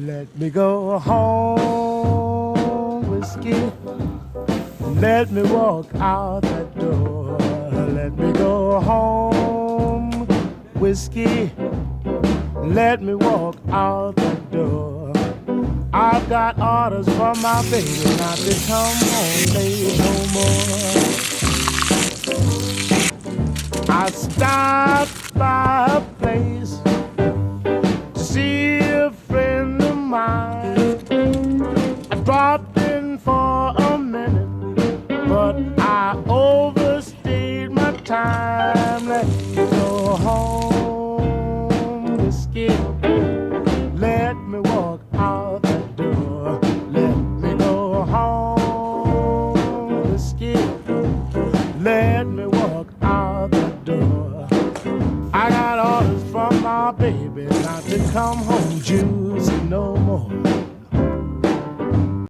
Let me go home, whiskey. Let me walk out that door. Let me go home, whiskey. Let me walk out that door. I've got orders from my baby not to come home late no more. I stopped by a place to see a friend of mine. I dropped in for a minute, but I overstayed my time. Let me go home, whiskey. Let me walk out the door. Let me go home, whiskey. Let me walk out the door. I got orders from my baby not to come home juicy no more.